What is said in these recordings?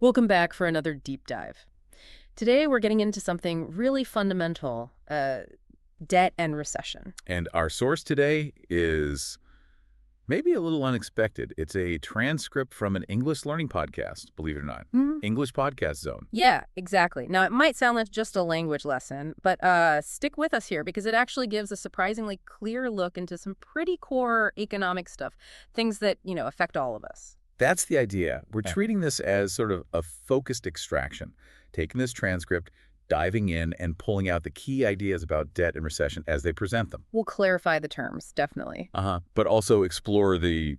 Welcome back for another deep dive. Today we're getting into something really fundamental, debt and recession. And our source today is maybe a little unexpected. It's a transcript from an English learning podcast, believe it or not. Hmm. English Podcast Zone. Yeah, exactly. Now, it might sound like just a language lesson, but stick with us here because it actually gives a surprisingly clear look into some pretty core economic stuff, things that, affect all of us. That's the idea. We're Yeah. treating this as sort of a focused extraction, taking this transcript, diving in, and pulling out the key ideas about debt and recession as they present them. We'll clarify the terms, definitely. But also explore the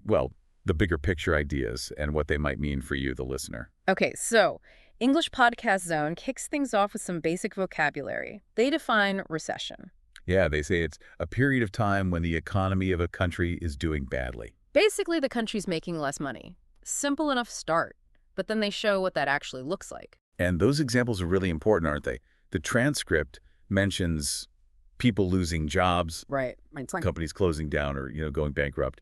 bigger picture ideas and what they might mean for you, the listener. Okay, so English Podcast Zone kicks things off with some basic vocabulary. They define recession. Yeah, they say it's a period of time when the economy of a country is doing badly. Basically, the country's making less money. Simple enough start, but then they show what that actually looks like. And those examples are really important, aren't they? The transcript mentions people losing jobs, Right. companies closing down or, going bankrupt,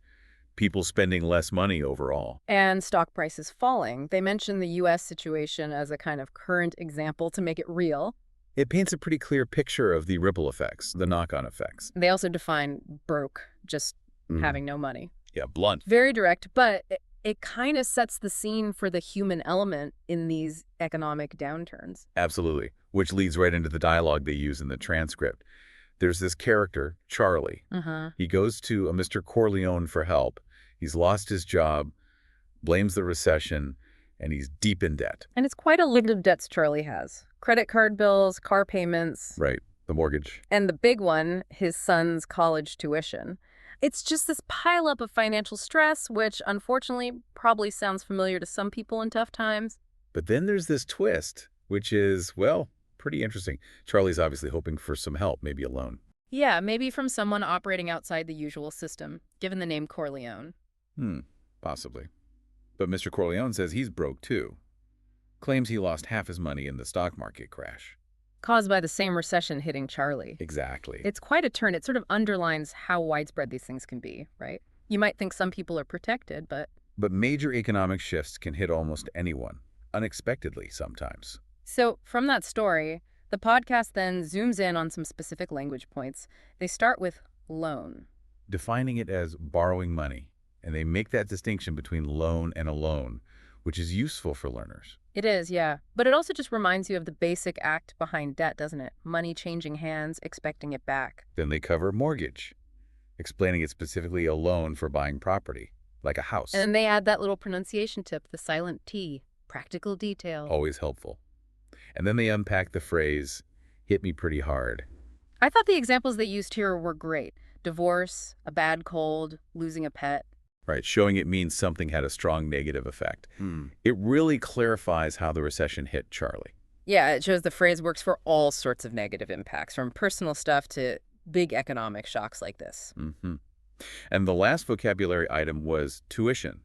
people spending less money overall. And stock prices falling. They mention the U.S. situation as a kind of current example to make it real. It paints a pretty clear picture of the ripple effects, the knock-on effects. They also define broke, just Mhm. having no money. Yeah, blunt. Very direct, but it kind of sets the scene for the human element in these economic downturns. Absolutely. Which leads right into the dialogue they use in the transcript. There's this character, Charlie. Uh-huh. He goes to a Mr. Corleone for help. He's lost his job, blames the recession, and he's deep in debt. And it's quite a list of debts Charlie has. Credit card bills, car payments, Right, the mortgage. and the big one, his son's college tuition. It's just this pileup of financial stress, which unfortunately probably sounds familiar to some people in tough times. But then there's this twist, which is, pretty interesting. Charlie's obviously hoping for some help, maybe a loan. Yeah, maybe from someone operating outside the usual system, given the name Corleone. Possibly. But Mr. Corleone says he's broke too. Claims he lost half his money in the stock market crash. Caused by the same recession hitting Charlie. Exactly. It's quite a turn. It sort of underlines how widespread these things can be, right? You might think some people are protected, but... But major economic shifts can hit almost anyone, unexpectedly sometimes. So, from that story, the podcast then zooms in on some specific language points. They start with loan. Defining it as borrowing money, and they make that distinction between loan and a loan, which is useful for learners. It is, yeah. But it also just reminds you of the basic act behind debt, doesn't it? Money changing hands, expecting it back. Then they cover mortgage, explaining it's specifically a loan for buying property, like a house. And then they add that little pronunciation tip, the silent T, practical detail. Always helpful. And then they unpack the phrase, hit me pretty hard. I thought the examples they used here were great. Divorce, a bad cold, losing a pet. Right, showing it means something had a strong negative effect. It really clarifies how the recession hit Charlie. Yeah, it shows the phrase works for all sorts of negative impacts, from personal stuff to big economic shocks like this. And the last vocabulary item was tuition,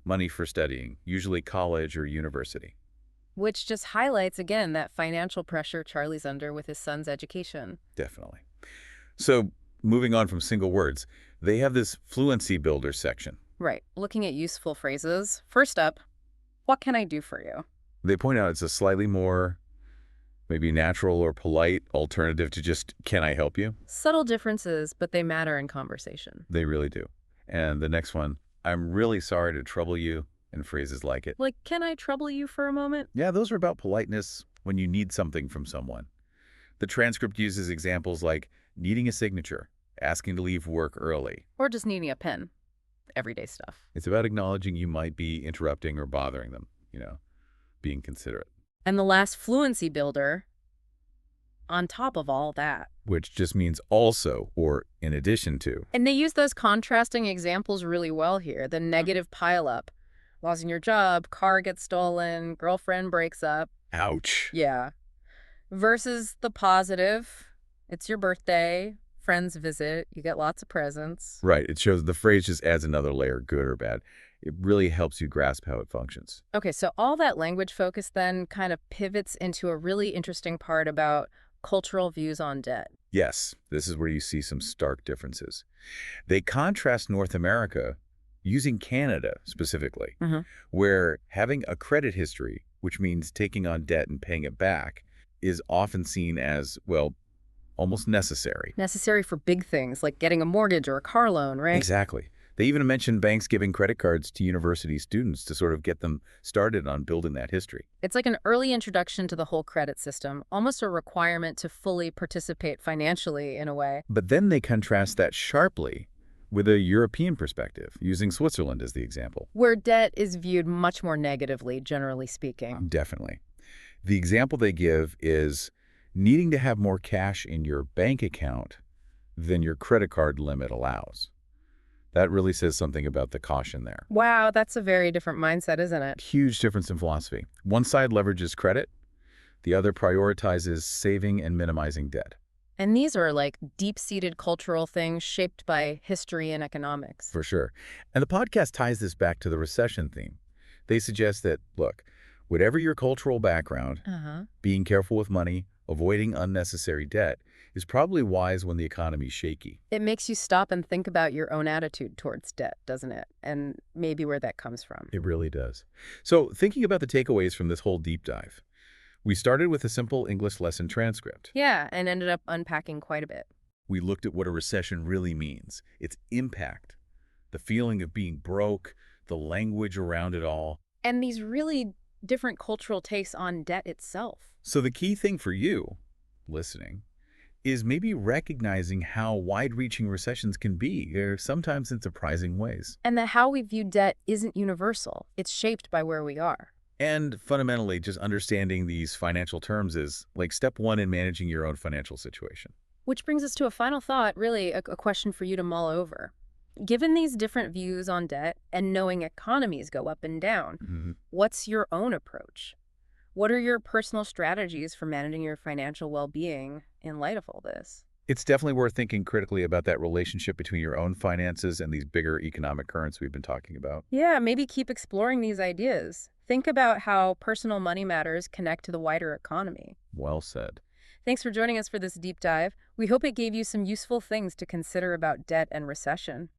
money for studying, usually college or university. Which just highlights, again, that financial pressure Charlie's under with his son's education. Definitely. So moving on from single words, they have this fluency builder section. Right, looking at useful phrases. First up, what can I do for you? They point out it's a slightly more maybe natural or polite alternative to just, can I help you? Subtle differences, but they matter in conversation. They really do. And the next one, I'm really sorry to trouble you, and phrases like it. Like, can I trouble you for a moment? Yeah, those are about politeness when you need something from someone. The transcript uses examples like needing a signature, asking to leave work early. Or just needing a pen. Everyday stuff. It's about acknowledging you might be interrupting or bothering them, being considerate. And the last fluency builder, on top of all that. Which just means also or in addition to. And they use those contrasting examples really well here. The negative pileup. Losing your job, car gets stolen, girlfriend breaks up. Ouch. Yeah. Versus the positive. It's your birthday, friends visit, you get lots of presents. Right. It shows the phrase just adds another layer, good or bad. It really helps you grasp how it functions. Okay, so all that language focus then kind of pivots into a really interesting part about cultural views on debt. Yes, this is where you see some stark differences. They contrast North America using Canada specifically, where having a credit history which means taking on debt and paying it back, is often seen as, well, almost necessary. Necessary for big things like getting a mortgage or a car loan, right? Exactly. They even mentioned banks giving credit cards to university students to sort of get them started on building that history. It's like an early introduction to the whole credit system, almost a requirement to fully participate financially in a way. But then they contrast that sharply with a European perspective, using Switzerland as the example. Where debt is viewed much more negatively, generally speaking. Definitely. The example they give is needing to have more cash in your bank account than your credit card limit allows. That really says something about the caution there. Wow, that's a very different mindset, isn't it? Huge difference in philosophy. One side leverages credit, the other prioritizes saving and minimizing debt. And these are like deep-seated cultural things shaped by history and economics. For sure. And the podcast ties this back to the recession theme. They suggest that, look, whatever your cultural background, being careful with money, avoiding unnecessary debt, is probably wise when the economy's shaky. It makes you stop and think about your own attitude towards debt, doesn't it? And maybe where that comes from. It really does. So thinking about the takeaways from this whole deep dive, we started with a simple English lesson transcript. Yeah, and ended up unpacking quite a bit. We looked at what a recession really means, its impact, the feeling of being broke, the language around it all. And these really different cultural takes on debt itself. So the key thing for you, listening, is maybe recognizing how wide-reaching recessions can be, sometimes in surprising ways. And that how we view debt isn't universal. It's shaped by where we are. And fundamentally, just understanding these financial terms is like step one in managing your own financial situation. Which brings us to a final thought, really a question for you to mull over. Given these different views on debt and knowing economies go up and down, what's your own approach? What are your personal strategies for managing your financial well-being in light of all this? It's definitely worth thinking critically about that relationship between your own finances and these bigger economic currents we've been talking about. Yeah, maybe keep exploring these ideas. Think about how personal money matters connect to the wider economy. Well said. Thanks for joining us for this deep dive. We hope it gave you some useful things to consider about debt and recession.